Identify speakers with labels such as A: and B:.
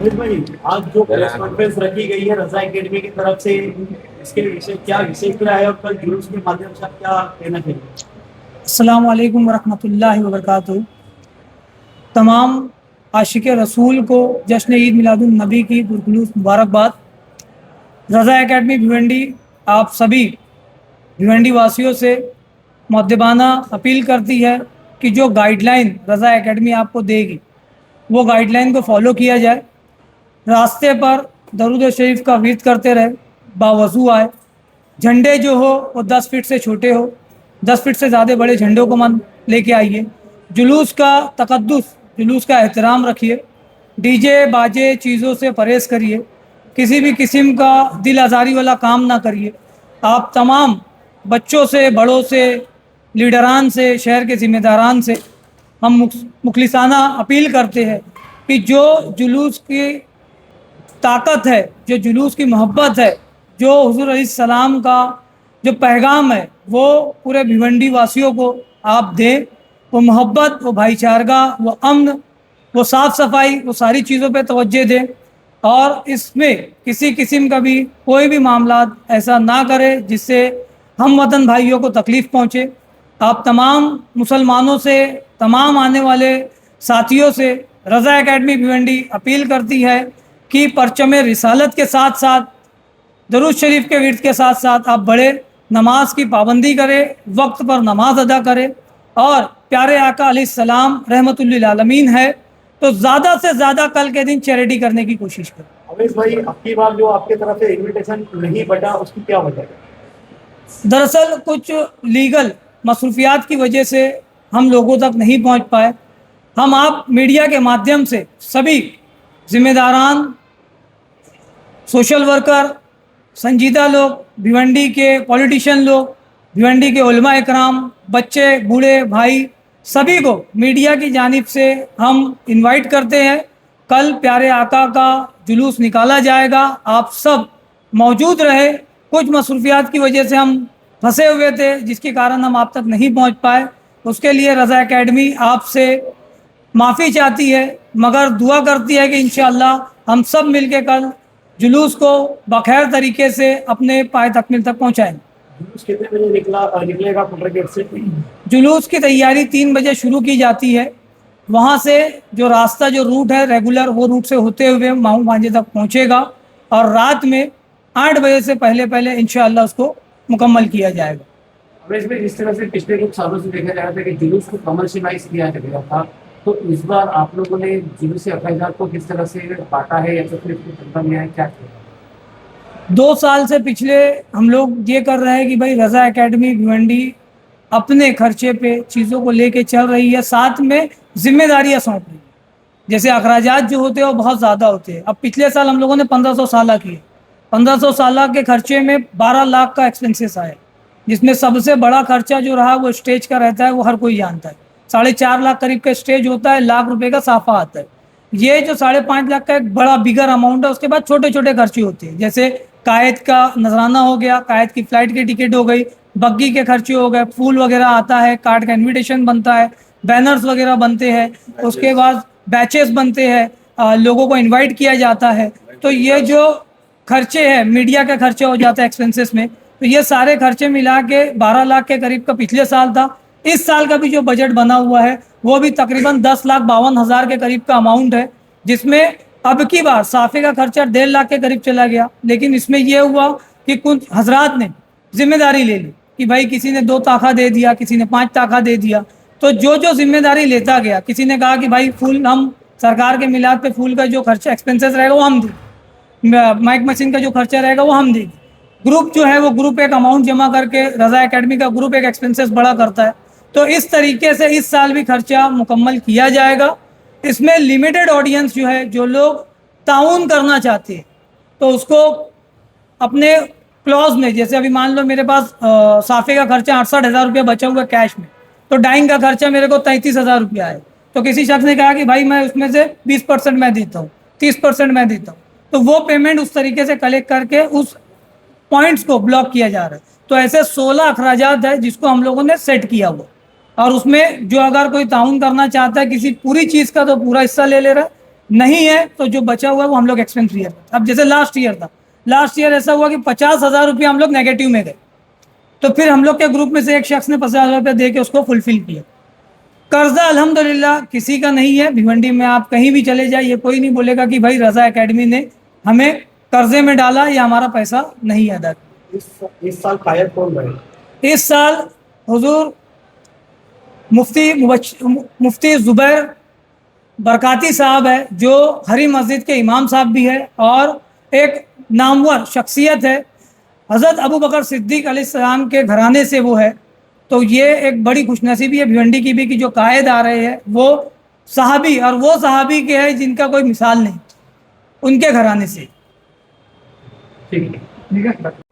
A: अमित भाई, आज जो प्रेस कॉन्फ्रेंस रखी गई है रजा एकेडमी की तरफ से, इसके विषय क्या है और कल जुलूस के माध्यम से आप क्या कहना चाहिए?
B: अस्सलाम वालेकुम वरहमतुल्लाहि वबरकातुहू। तमाम आशिक रसूल को जश्न ईद मिलादुन नबी की पुरखुलूस मुबारकबाद। रज़ा एकेडमी भिवंडी आप सभी भिवंडी वासियों से मुअद्दिबाना अपील करती है कि जो गाइडलाइन रज़ा एकेडमी आपको देगी वो गाइडलाइन को फॉलो किया जाए। रास्ते पर दरूद शरीफ का विर्द करते रहे, बावज़ू आए। झंडे जो हो वो 10 फीट से छोटे हो, 10 फीट से ज़्यादा बड़े झंडों को मन लेके आइए। जुलूस का तकद्दुस, जुलूस का एहतराम रखिए। डीजे बाजे चीज़ों से परहेज़ करिए। किसी भी किस्म का दिल आज़ारी वाला काम ना करिए। आप तमाम बच्चों से, बड़ों से, लीडरान से, शहर के ज़िम्मेदारान से हम मुखलिसाना अपील करते हैं कि जो जुलूस की ताकत है, जो जुलूस की मोहब्बत है, जो हुज़ूर अलैहिस्सलाम का जो पैगाम है वो पूरे भिवंडी वासियों को आप दें। वो मोहब्बत, वो भाईचारगा, वो अमन, वो साफ़ सफाई, वो सारी चीज़ों पे तवज्जो दें और इसमें किसी किस्म का भी कोई भी मामला ऐसा ना करे जिससे हम वतन भाइयों को तकलीफ़ पहुँचे। आप तमाम मुसलमानों से, तमाम आने वाले साथियों से रज़ा एकेडमी भिवंडी अपील करती है कि परचम रिसालत के साथ साथ, दरूद शरीफ के विर्द के साथ साथ आप बड़े नमाज की पाबंदी करें, वक्त पर नमाज अदा करें और प्यारे आका अलैहिस्सलाम रहमतुल लिल आलमीन है तो ज़्यादा से ज़्यादा कल के दिन चैरिटी करने की कोशिश करें।
A: अमित भाई, आपकी बार जो आपके तरफ से इनविटेशन नहीं बटा, उसकी क्या वजह है?
B: दरअसल कुछ लीगल मसरूफियात की वजह से हम लोगों तक नहीं पहुंच पाए। हम आप मीडिया के माध्यम से सभी ज़िम्मेदारान, सोशल वर्कर, संजीदा लोग, भिवंडी के पॉलिटिशियन लोग, भिवंडी के उलमा इकराम, बच्चे, बूढ़े, भाई, सभी को मीडिया की जानिब से हम इनवाइट करते हैं। कल प्यारे आका का जुलूस निकाला जाएगा, आप सब मौजूद रहे। कुछ मसरूफियात की वजह से हम फंसे हुए थे जिसके कारण हम आप तक नहीं पहुंच पाए। उसके लिए रज़ा एकेडमी आपसे माफ़ी चाहती है, मगर दुआ करती है कि इंशाअल्लाह हम सब मिलके कल जुलूस को बखैर तरीके से अपने पाए तकमील तक पहुँचाएँ।
A: जुलूस कितने बजे निकलेगा कुंडर गेट से?
B: जुलूस की तैयारी 3 बजे शुरू की जाती है। वहाँ से जो रास्ता, जो रूट है रेगुलर, वो रूट से होते हुए माऊ भांजे तक पहुँचेगा और रात में 8 बजे से पहले पहले इंशाअल्लाह उसको मुकम्मल किया जाएगा।
A: अमित भाई, जिस तरह से पिछले कुछ सालों से देखा जा रहा था कि जुलूस को कमर्शियलाइज किया गया था, तो इस बार आप लोगों ने जुलूस अखराजात को किस तरह से बांटा है या तो फिर इसको तनख्वाह दिया है, क्या किया?
B: 2 साल से पिछले हम लोग ये कर रहे हैं कि भाई रज़ा एकेडमी भिवंडी अपने खर्चे पे चीज़ों को लेके चल रही है, साथ में जिम्मेदारियाँ सौंप रही है। जैसे अखराजात जो होते हैं वो बहुत ज़्यादा होते हैं। अब पिछले साल हम लोगों ने 1500 साला किए। 1500 साला के खर्चे में 12 लाख का एक्सपेंसेस आए, जिसमें सबसे बड़ा खर्चा जो रहा वो स्टेज का रहता है, वो हर कोई जानता है। 4.5 लाख करीब का स्टेज होता है, लाख रुपए का साफा आता है। ये जो 5.5 लाख का एक बड़ा बिगर अमाउंट है, उसके बाद छोटे छोटे खर्चे होते हैं, जैसे कायद का नजराना हो गया, कायद की फ़्लाइट की टिकट हो गई, बग्गी के खर्चे हो गए, फूल वगैरह आता है, कार्ड का इन्विटेशन बनता है, बैनर्स वगैरह बनते हैं, उसके बाद बैचेस बनते हैं, लोगों को इन्वाइट किया जाता है। तो ये जो खर्चे हैं, मीडिया के खर्चे हो जाते हैं एक्सपेंसेस में, तो ये सारे खर्चे मिला के 12 लाख के करीब का पिछले साल था। इस साल का भी जो बजट बना हुआ है वो भी तकरीबन 10,52,000 के करीब का अमाउंट है, जिसमें अब की बार साफे का खर्चा 1.5 लाख के करीब चला गया। लेकिन इसमें यह हुआ कि कुछ हजरात ने जिम्मेदारी ले ली कि भाई किसी ने 2 ताखा दे दिया, किसी ने 5 ताखा दे दिया। तो जो जो जिम्मेदारी लेता गया, किसी ने कहा कि भाई फूल हम सरकार के मिलाद पे फूल का जो खर्चा एक्सपेंसेस रहेगा वो हम देंगे, माइक मशीन का जो खर्चा रहेगा वो हम देंगे। ग्रुप जो है वो ग्रुप एक अमाउंट जमा करके, रज़ा एकेडमी का ग्रुप एक एक्सपेंसेस बड़ा करता है। तो इस तरीके से इस साल भी खर्चा मुकम्मल किया जाएगा। इसमें लिमिटेड ऑडियंस जो है, जो लोग ताउन करना चाहते हैं तो उसको अपने क्लॉज में, जैसे अभी मान लो मेरे पास साफे का खर्चा 68,000 रुपया बचा हुआ कैश में, तो डाइंग का खर्चा मेरे को 33,000 रुपया है। तो किसी शख्स ने कहा कि भाई मैं उसमें से 20% मैं देता हूँ, 30% मैं देता हूँ, तो वो पेमेंट उस तरीके से कलेक्ट करके उस पॉइंट्स को ब्लॉक किया जा रहा है। तो ऐसे 16 अखराजात है जिसको हम लोगों ने सेट किया हुआ, और उसमें जो अगर कोई ताउन करना चाहता है किसी पूरी चीज़ का तो पूरा हिस्सा ले रहा है, नहीं है तो जो बचा हुआ है वो हम लोग एक्सपेंस क्लियर करते हैं। अब जैसे लास्ट ईयर था, लास्ट ईयर ऐसा हुआ कि 50,000 रुपया हम लोग नेगेटिव में गए, तो फिर हम लोग के ग्रुप में से एक शख्स ने 50,000 रुपया दे के उसको फुलफिल किया। कर्जा अल्हम्दुलिल्लाह किसी का नहीं है। भिवंडी में आप कहीं भी चले जाए, ये कोई नहीं बोलेगा कि भाई रज़ा एकेडमी ने हमें कर्जे में डाला या हमारा पैसा नहीं अदा किया।
A: इस साल कायद कौन रहे?
B: इस साल हुजूर मुफ्ती ज़ुबैर बरकाती साहब है, जो हरी मस्जिद के इमाम साहब भी है और एक नामवर शख्सियत है। हज़रत अबू बकर सिद्दीक़ अलैहिस्सलाम के घराने से वो है, तो ये एक बड़ी खुशनसीबी है भिवंडी की भी कि जो कायद आ रहे हैं वो सहाबी, और वो सहाबी के हैं जिनका कोई मिसाल नहीं, उनके घराने से।
A: ठीक है।